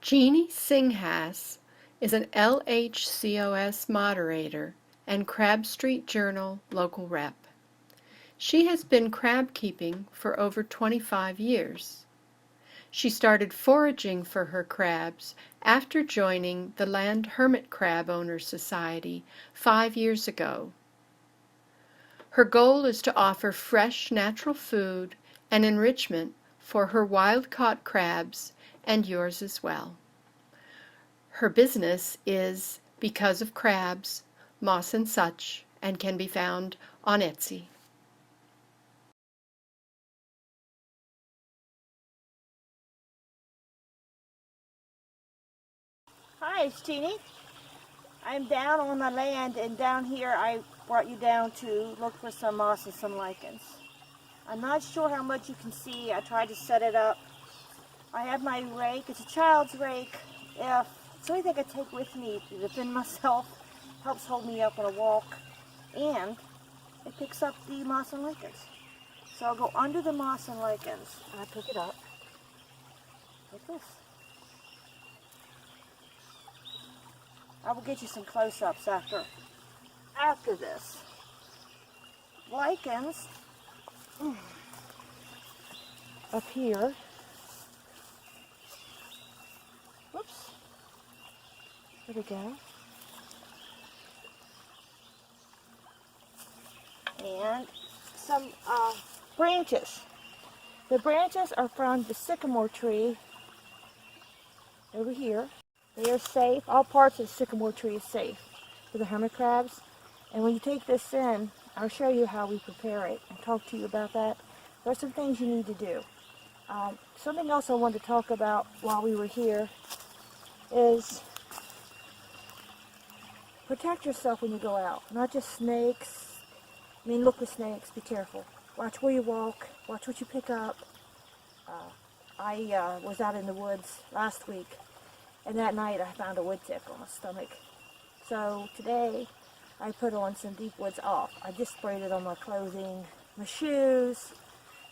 Jeanne Singhass is an LHCOS moderator and Crab Street Journal local rep. She has been crab keeping for over 25 years. She started foraging for her crabs after joining the Land Hermit Crab Owners Society 5 years ago. Her goal is to offer fresh natural food and enrichment for her wild-caught crabs and yours as well. Her business is Because of Crabs, Moss and Such, and can be found on Etsy. Hi, it's Jeanne. I'm down on the land, and down here I brought you down to look for some moss and some lichens. I'm not sure how much you can see. I tried to set it up. I have my rake. It's a child's rake. It's the only thing I take with me to defend myself. Helps hold me up on a walk, and it picks up the moss and lichens. So I'll go under the moss and lichens, and I pick it up like this. I will get you some close-ups after this. Lichens up here. Whoops. There we go. And some branches. The branches are from the sycamore tree over here. They are safe. All parts of the sycamore tree is safe for the hermit crabs. And when you take this in, I'll show you how we prepare it and talk to you about that. There are some things you need to do. Something else I wanted to talk about while we were here is protect yourself when you go out. Not just snakes. I mean, look with snakes. Be careful. Watch where you walk. Watch what you pick up. I was out in the woods last week, and that night I found a wood tick on my stomach. So today I put on some Deep Woods Off. I just sprayed it on my clothing, my shoes,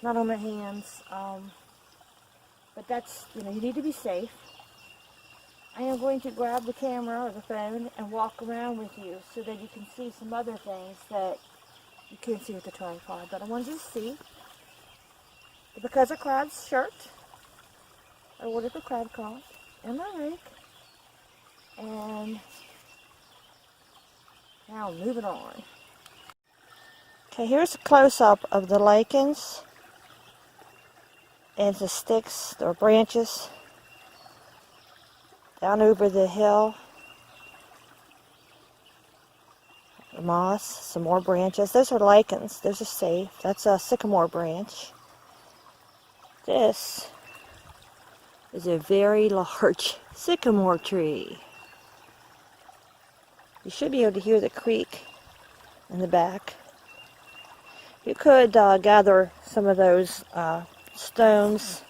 not on my hands. But that's, you need to be safe. I am going to grab the camera or the phone and walk around with you so that you can see some other things that you can't see with the tripod. But I wanted you to see the Because of Crabs shirt. I ordered the crab caught and my rake. And now moving on. Okay, here's a close-up of the lichens and the sticks or branches down over the hill. The moss, some more branches. Those are lichens. Those are safe. That's a sycamore branch. This is a very large sycamore tree. You should be able to hear the creek in the back. You could gather some of those stones,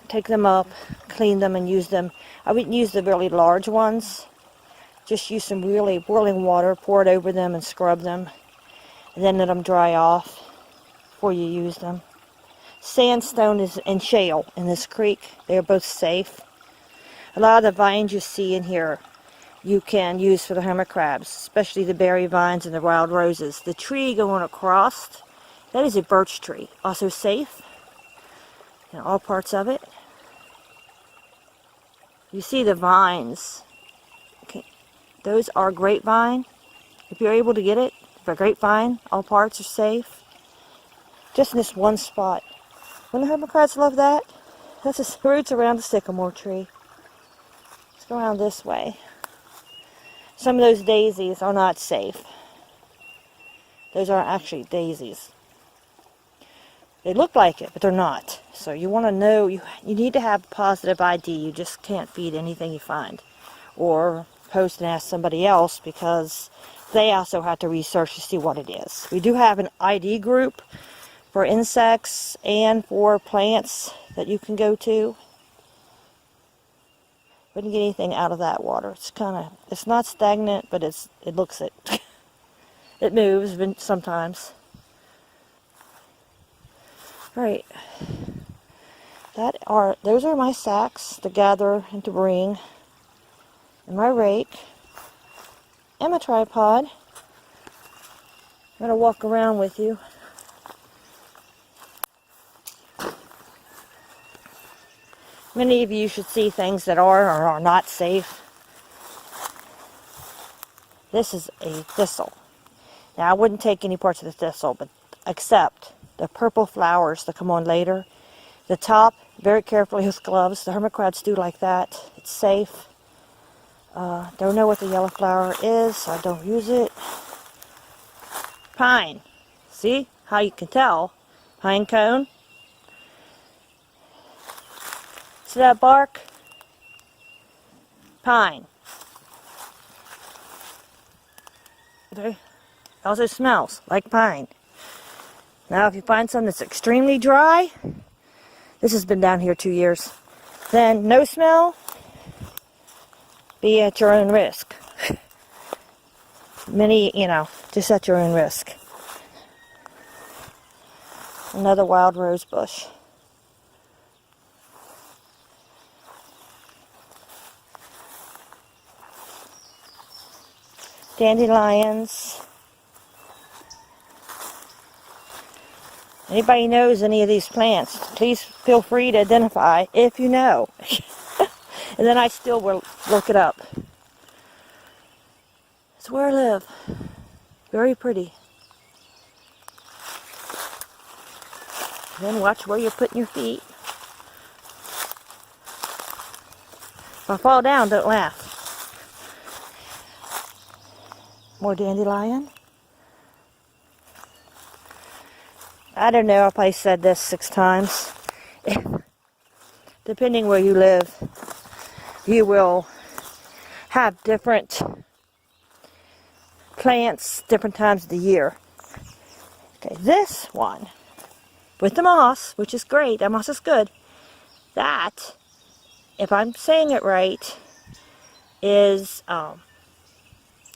take them up, clean them, and use them. I wouldn't use the really large ones. Just use some really boiling water, pour it over them, and scrub them, and then let them dry off before you use them. Sandstone and shale in this creek. They are both safe. A lot of the vines you see in here you can use for the hermit crabs, especially the berry vines and the wild roses. The tree going across, that is a birch tree. Also safe in all parts of it. You see the vines. Okay. Those are grapevine. If you're able to get it, for grapevine, all parts are safe. Just in this one spot. Wouldn't the hermit crabs love that? That's the roots around the sycamore tree. Let's go around this way. Some of those daisies are not safe. Those aren't actually daisies. They look like it, but they're not. So you want to know, you need to have positive ID. You just can't feed anything you find. Or post and ask somebody else, because they also have to research to see what it is. We do have an ID group for insects and for plants that you can go to. Wouldn't get anything out of that water. It's not stagnant, but it looks it. It moves sometimes. All right. Those are my sacks to gather and to bring, and my rake, and my tripod. I'm going to walk around with you. Many of you should see things that are or are not safe. This is a thistle. Now, I wouldn't take any parts of the thistle, but except the purple flowers that come on later. The top, very carefully with gloves. The hermit crabs do like that. It's safe. Don't know what the yellow flower is, so I don't use it. Pine. See how you can tell? Pine cone. See that bark? Pine. Okay. Also smells like pine. Now if you find something that's extremely dry, this has been down here 2 years, then no smell, be at your own risk. Just at your own risk. Another wild rose bush. Dandelions. Anybody knows any of these plants, please feel free to identify if you know. And then I still will look it up. It's where I live. Very pretty. Then watch where you're putting your feet. If I fall down, don't laugh. More dandelion. I don't know if I said this 6 times. Depending where you live, you will have different plants different times of the year. Okay, this one with the moss, which is great, that moss is good. That, if I'm saying it right, is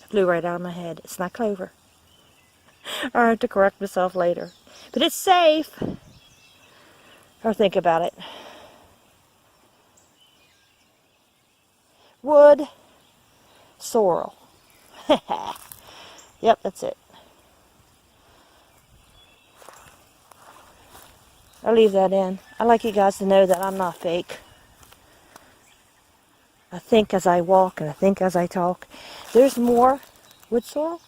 flew right out of my head. It's not clover. I have to correct myself later. But it's safe. Or think about it. Wood sorrel. Yep, that's it. I'll leave that in. I like you guys to know that I'm not fake. I think as I walk and I think as I talk. There's more wood sorrel.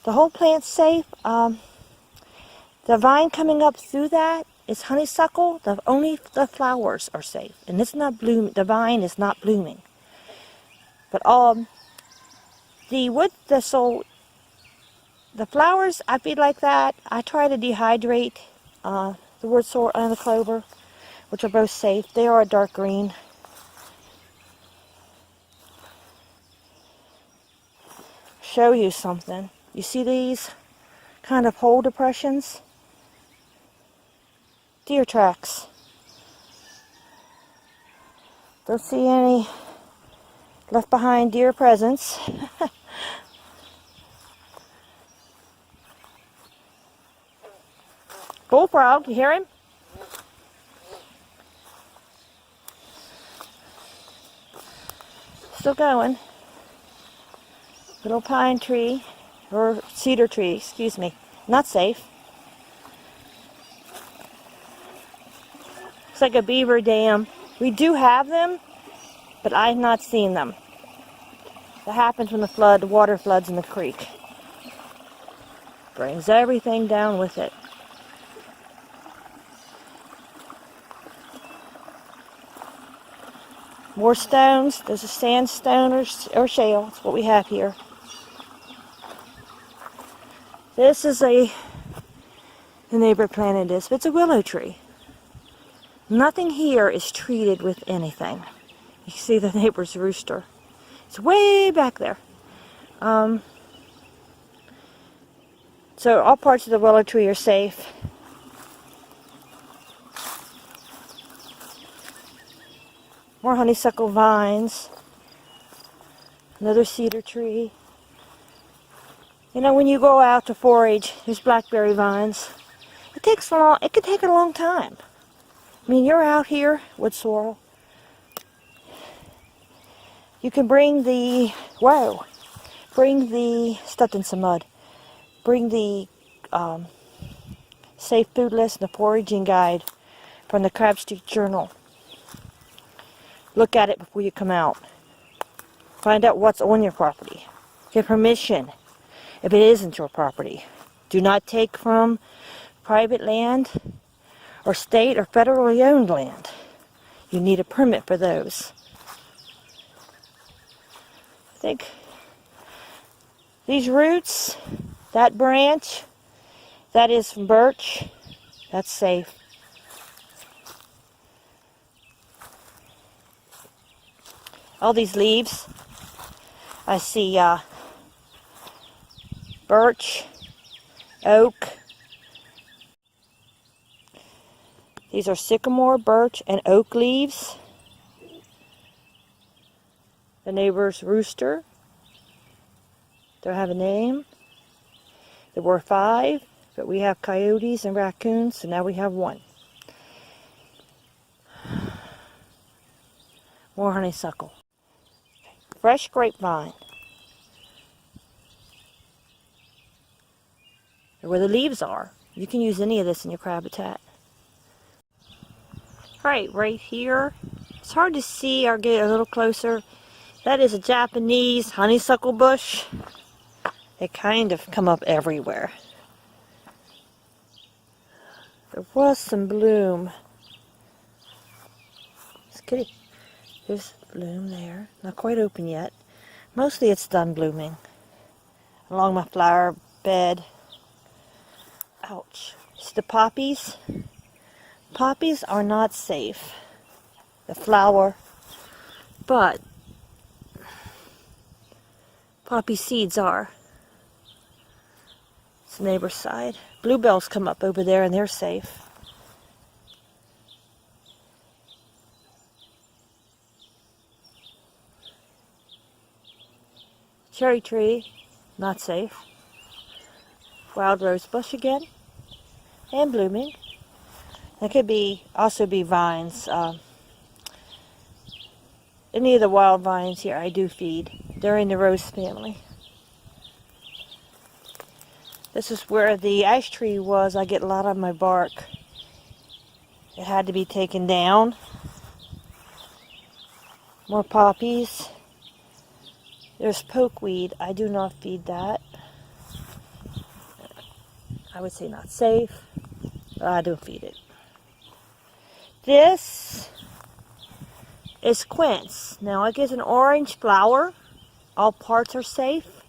The whole plant's safe. The vine coming up through that is honeysuckle. Only the flowers are safe. And it's not bloom. The vine is not blooming. But the wood thistle, the flowers, I feel like that. I try to dehydrate the wood sorrel and the clover, which are both safe. They are a dark green. Show you something. You see these kind of hole depressions? Deer tracks. Don't see any left behind deer presence. Bullfrog, you hear him? Still going. Little pine tree, or cedar tree, excuse me. Not safe. It's like a beaver dam. We do have them, but I've not seen them. That happens when the water floods in the creek. Brings everything down with it. More stones. There's a sandstone or shale. That's what we have here. This is the neighbor planted this, but it's a willow tree. Nothing here is treated with anything. You see the neighbor's rooster. It's way back there. So all parts of the willow tree are safe. More honeysuckle vines. Another cedar tree. You know, when you go out to forage, there's blackberry vines. It could take a long time. I mean, you're out here with sorrel. You can bring the, stepped in some mud. Bring the safe food list and the foraging guide from the Crab Street Journal. Look at it before you come out. Find out what's on your property. Get permission if it isn't your property. Do not take from private land or state or federally owned land. You need a permit for those. I think these roots, that branch, that is from birch. That's safe. All these leaves, I see birch, oak. These are sycamore, birch, and oak leaves. The neighbor's rooster. Don't have a name. There were 5, but we have coyotes and raccoons, so now we have 1. More honeysuckle. Fresh grapevine. Where the leaves are. You can use any of this in your crab habitat. Right here. It's hard to see. I'll get a little closer. That is a Japanese honeysuckle bush. They kind of come up everywhere. There was some bloom. There's bloom there. Not quite open yet. Mostly it's done blooming. Along my flower bed. Ouch. See the poppies? Poppies are not safe. The flower. But poppy seeds are. It's the neighbor's side. Bluebells come up over there and they're safe. Cherry tree, not safe. Wild rose bush again. And blooming. It could also be vines. Any of the wild vines here I do feed. They're in the rose family. This is where the ash tree was. I get a lot of my bark. It had to be taken down. More poppies. There's pokeweed. I do not feed that. I would say not safe, but I do feed it. This is quince. Now it gives an orange flower. All parts are safe.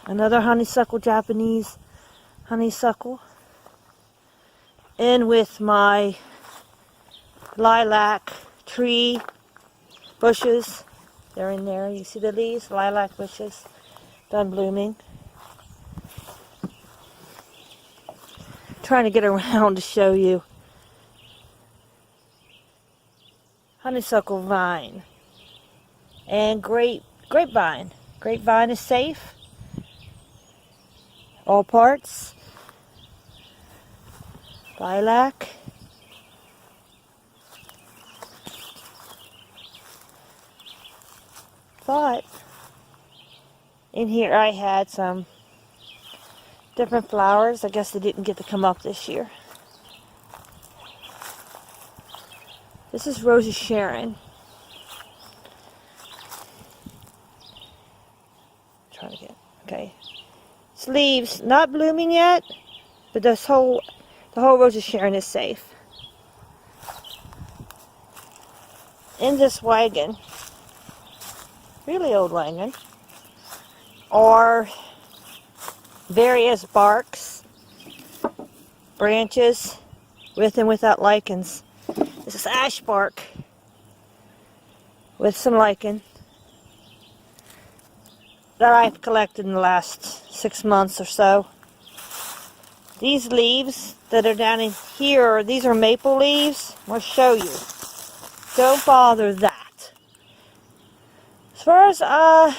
Another honeysuckle, Japanese honeysuckle. In with my lilac tree bushes. They're in there. You see the leaves? Lilac bushes. Done blooming. Trying to get around to show you. Honeysuckle vine. And grapevine. Grapevine is safe. All parts. Lilac. Thought in here I had some different flowers. I guess they didn't get to come up this year. This is Rose of Sharon. Trying to get, okay. It's leaves, not blooming yet, but the whole Rose of Sharon is safe. In this wagon, really old wagon, are various barks, branches, with and without lichens. This is ash bark with some lichen that I've collected in the last 6 months or so. These leaves that are down in here, these are maple leaves. I'll show you. Don't bother that. As far as I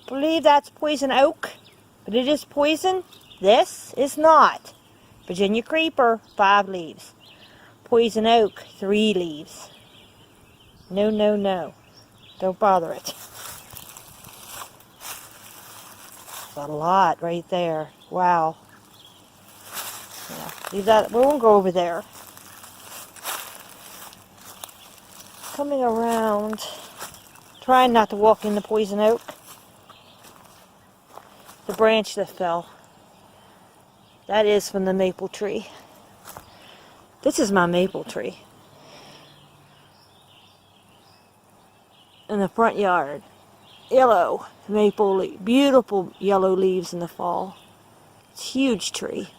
believe that's poison oak, but it is poison. This is not. Virginia creeper, 5 leaves. Poison oak, 3 leaves. No, no, no. Don't bother it. A lot right there. Wow. Yeah, leave that. We won't go over there. Coming around. Trying not to walk in the poison oak. The branch that fell. That is from the maple tree. This is my maple tree. In the front yard. Yellow maple leaf. Beautiful yellow leaves in the fall. It's a huge tree.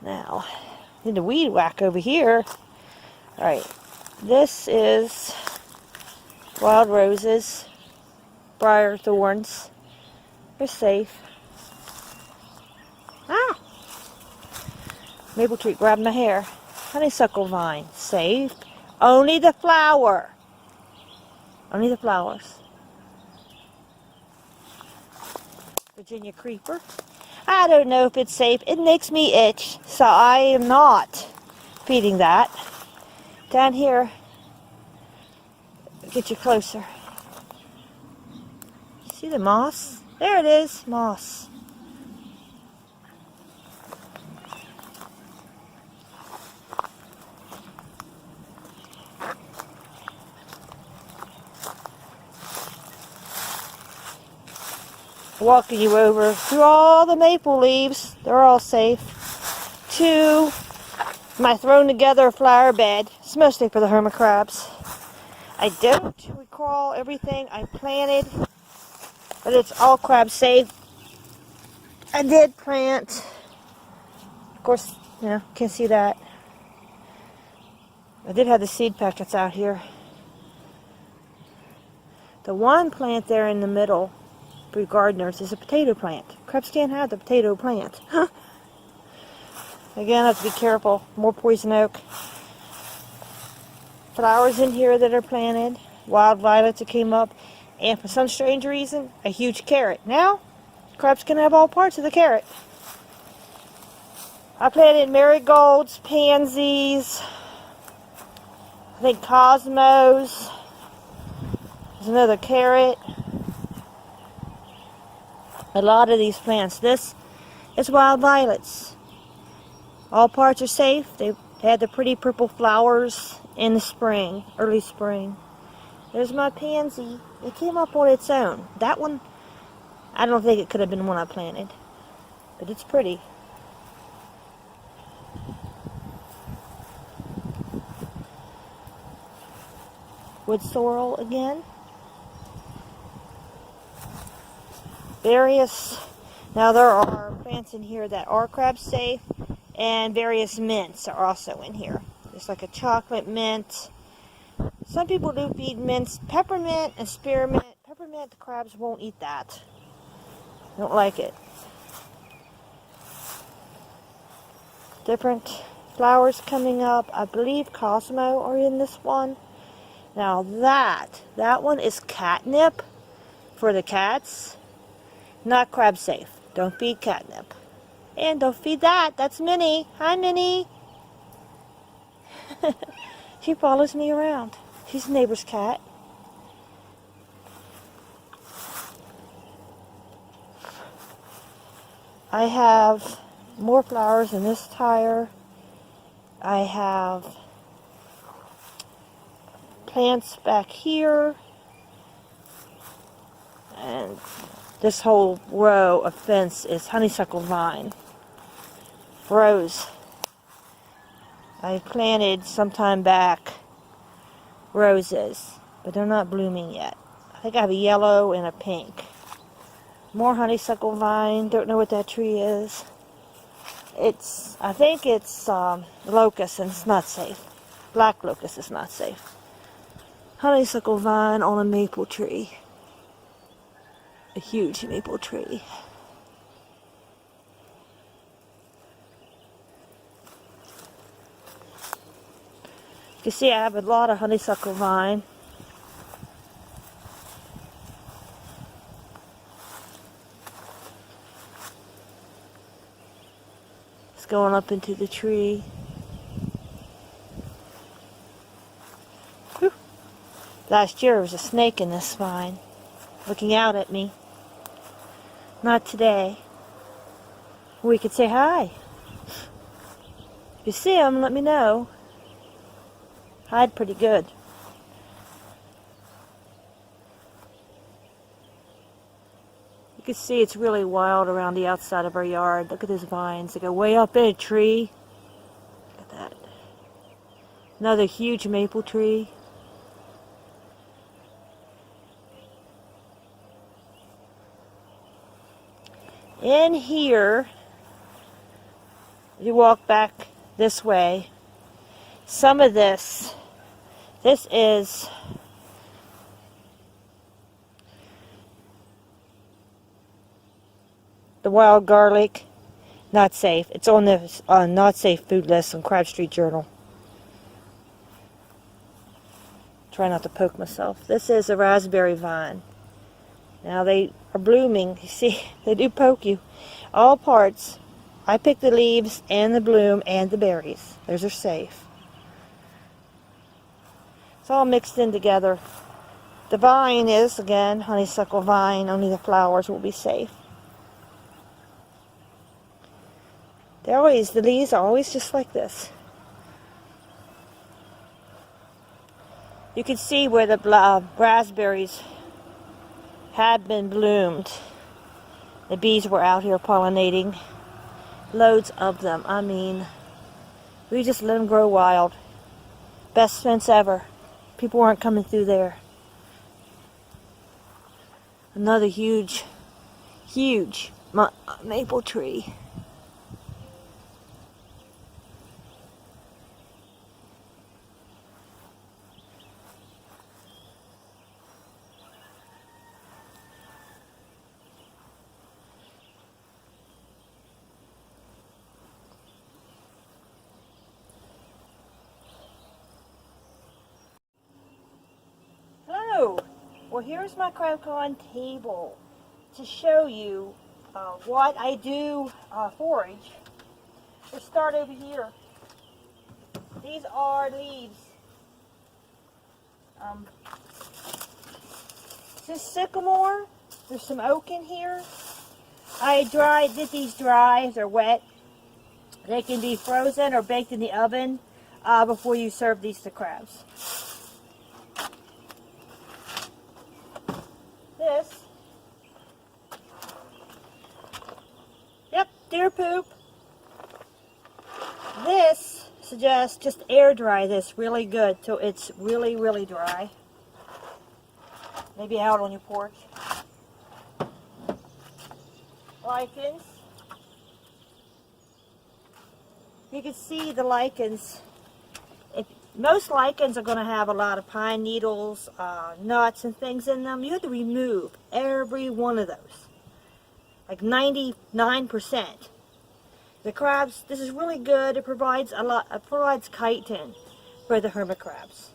Now, need a weed whack over here. Alright, this is wild roses, briar thorns. They're safe. Ah! Maple tree grabbed my hair. Honeysuckle vine, safe. Only the flower. Only the flowers. Virginia creeper. I don't know if it's safe. It makes me itch, so I am not feeding that. Down here, get you closer. See the moss? There it is, moss. Walking you over through all the maple leaves. They're all safe. To my thrown together flower bed. It's mostly for the hermit crabs. I don't recall everything I planted, but it's all crab safe. I did plant, of course, you know, can't see that. I did have the seed packets out here. The one plant there in the middle for gardeners is a potato plant. Crabs can't have the potato plant. Again, I have to be careful. More poison oak. Flowers in here that are planted. Wild violets that came up. And for some strange reason, a huge carrot. Now, crabs can have all parts of the carrot. I planted marigolds, pansies, I think cosmos. There's another carrot. A lot of these plants. This is wild violets. All parts are safe. They had the pretty purple flowers in the spring, early spring. There's my pansy. It came up on its own. That one, I don't think it could have been one I planted. But it's pretty. Wood sorrel again. Now there are plants in here that are crab safe, and various mints are also in here. There's like a chocolate mint. Some people do feed mints, peppermint and spearmint. Peppermint, the crabs won't eat that. Don't like it. Different flowers coming up. I believe Cosmo are in this one. Now that one is catnip for the cats. Not crab safe. Don't feed catnip. And don't feed that. That's Minnie. Hi, Minnie. She follows me around. She's a neighbor's cat. I have more flowers in this tire. I have plants back here. And this whole row of fence is honeysuckle vine. Rose. I planted some time back roses, but they're not blooming yet. I think I have a yellow and a pink. More honeysuckle vine. Don't know what that tree is. I think it's locust, and it's not safe. Black locust is not safe. Honeysuckle vine on a maple tree. A huge maple tree. You see, I have a lot of honeysuckle vine. It's going up into the tree. Whew. Last year there was a snake in this vine, looking out at me. Not today. We could say hi. If you see him, let me know. Hide pretty good. You can see it's really wild around the outside of our yard. Look at those vines. They go way up in a tree. Look at that. Another huge maple tree. In here, you walk back this way. Some of this is the wild garlic. Not safe. It's on the not safe food list on Crab Street Journal. Try not to poke myself. This is a raspberry vine. Now they are blooming. You see, they do poke you. All parts. I pick the leaves and the bloom and the berries. Those are safe. It's all mixed in together. The vine is, again, honeysuckle vine. Only the flowers will be safe. The leaves are always just like this. You can see where the raspberries had been bloomed. The bees were out here pollinating. Loads of them. I mean, we just let them grow wild. Best fence ever. People weren't coming through there. Another huge maple tree. Well, here's my CrabCon table to show you what I do forage. Let's start over here. These are leaves. This is sycamore. There's some oak in here. I did these dry if they're wet. They can be frozen or baked in the oven before you serve these to crabs. This, yep, deer poop. This suggests just air dry this really good till it's really, really dry. Maybe out on your porch. Lichens. You can see the lichens. Most lichens are going to have a lot of pine needles, nuts and things in them. You have to remove every one of those. Like 99%. The crabs, this is really good. It provides chitin for the hermit crabs.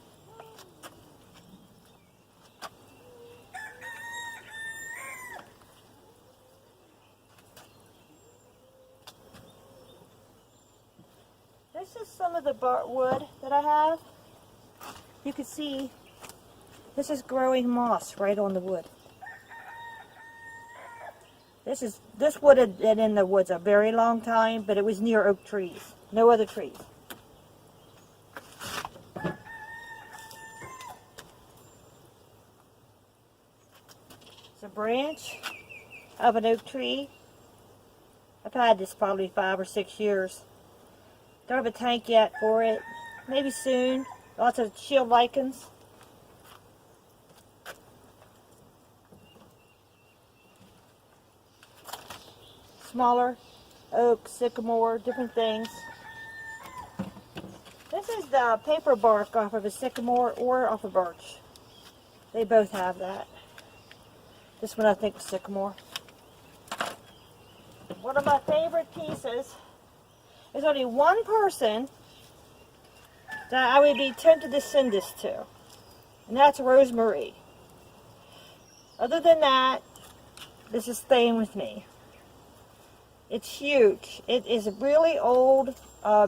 This is some of the wood that I have. You can see this is growing moss right on the wood. This wood had been in the woods a very long time, but it was near oak trees. No other trees. It's a branch of an oak tree. I've had this probably 5 or 6 years. Don't have a tank yet for it. Maybe soon. Lots of shield lichens. Smaller oak, sycamore, different things. This is the paper bark off of a sycamore or off a birch. They both have that. This one I think is sycamore. One of my favorite pieces. There's only one person that I would be tempted to send this to, and that's Rosemary. Other than that, this is staying with me. It's huge. It is a really old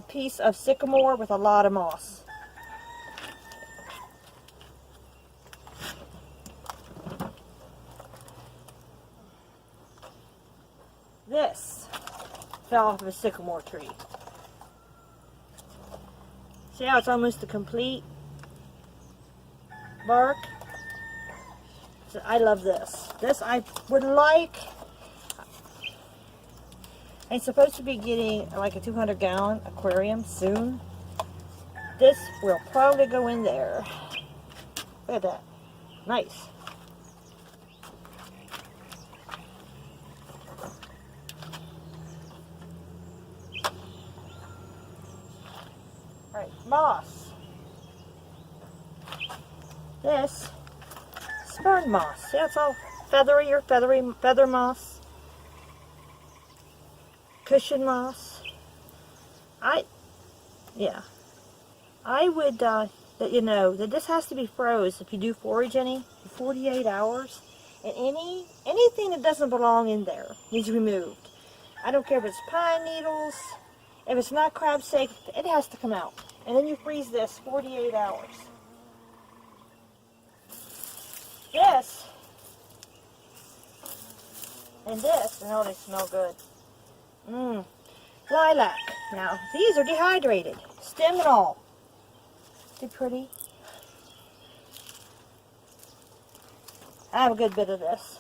piece of sycamore with a lot of moss. This fell off of a sycamore tree. See how it's almost a complete bark? So I love this. This I would like. I'm supposed to be getting like a 200-gallon aquarium soon. This will probably go in there. Look at that. Nice. Alright, moss. This is fern moss. See, it's all feathery or feather moss. Cushion moss. I would let you know that this has to be froze if you do forage any for 48 hours. And anything that doesn't belong in there needs removed. I don't care if it's pine needles, if it's not crab safe, it has to come out. And then you freeze this 48 hours. This and this, and oh, they smell good. Lilac. Now, these are dehydrated, stem and all. They're pretty. I have a good bit of this.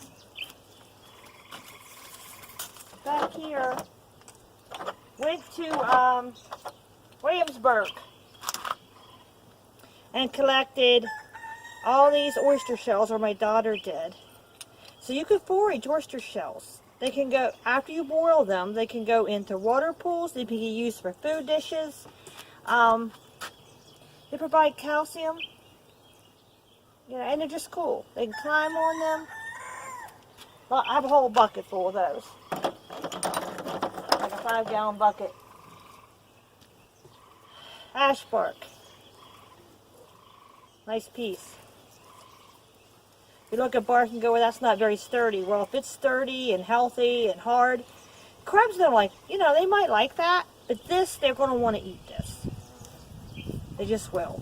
Back here, went to Williamsburg and collected all these oyster shells, or my daughter did. So you could forage oyster shells. They can go, after you boil them, they can go into water pools. They can be used for food dishes. They provide calcium. Yeah, and they're just cool. They can climb on them. Well, I have a whole bucket full of those. Like a 5-gallon bucket. Ash bark. Nice piece. You look at bark and go, well, that's not very sturdy. Well, if it's sturdy and healthy and hard, crabs don't like, they might like that, but this, they're going to want to eat this. They just will.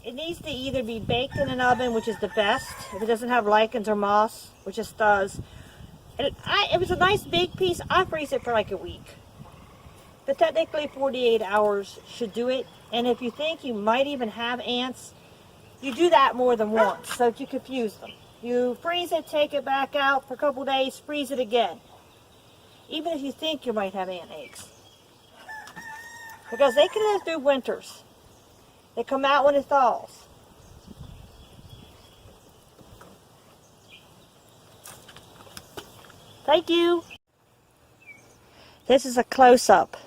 It needs to either be baked in an oven, which is the best, if it doesn't have lichens or moss, which this does. And if it's a nice big piece, I freeze it for like a week. But technically 48 hours should do it. And if you think you might even have ants, you do that more than once, so that you confuse them. You freeze it, take it back out for a couple days, freeze it again. Even if you think you might have ant eggs. Because they can live through winters. They come out when it thaws. Thank you. This is a close-up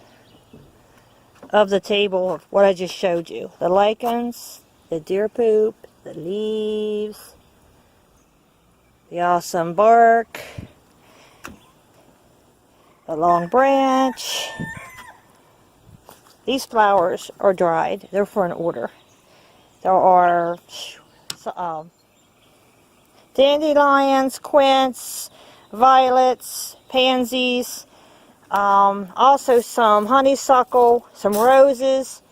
of the table of what I just showed you. The lichens, the deer poop, the leaves, the awesome bark, the long branch. These flowers are dried. They're for an order. There are dandelions, quince, violets, pansies, also some honeysuckle, some roses.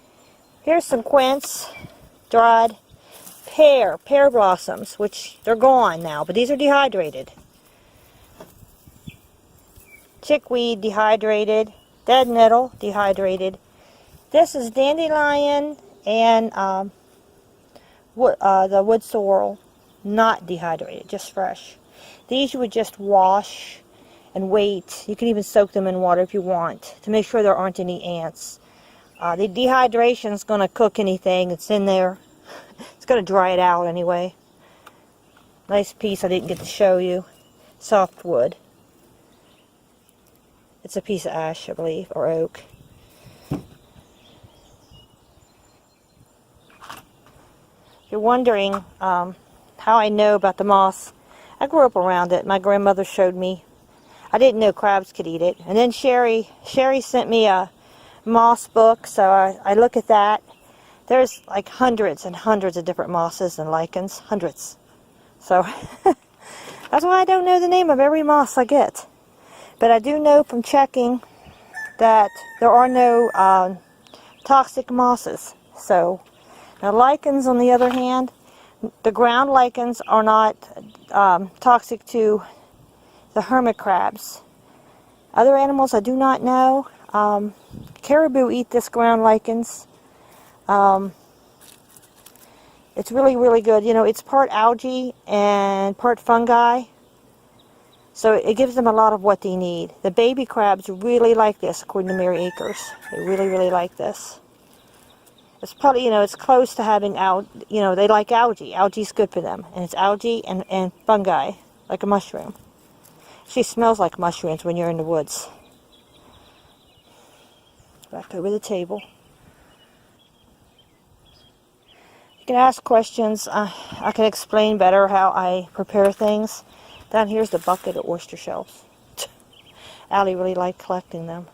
Here's some quince, dried. Pear blossoms, which they're gone now, but these are dehydrated. Chickweed, dehydrated. Dead nettle, dehydrated. This is dandelion and the wood sorrel, not dehydrated, just fresh. These you would just wash and wait. You can even soak them in water if you want to make sure there aren't any ants. The dehydration is going to cook anything that's in there. It's going to dry it out anyway. Nice piece I didn't get to show you. Softwood. It's a piece of ash, I believe, or oak. If you're wondering how I know about the moss, I grew up around it. My grandmother showed me. I didn't know crabs could eat it. And then Sherry sent me a moss book, so I look at that. There's like hundreds and hundreds of different mosses and lichens. Hundreds. So that's why I don't know the name of every moss I get. But I do know from checking that there are no toxic mosses. So, now lichens, on the other hand, the ground lichens are not toxic to the hermit crabs. Other animals I do not know. Caribou eat this ground lichens. It's really, really good. You know, it's part algae and part fungi. So it gives them a lot of what they need. The baby crabs really like this, according to Mary Akers. They really, really like this. It's probably, you know, it's close to having you know, they like algae. Algae's good for them. And it's algae and fungi, like a mushroom. She smells like mushrooms when you're in the woods. Back over the table. You can ask questions. I can explain better how I prepare things. Down here's the bucket of oyster shells. Allie really liked collecting them.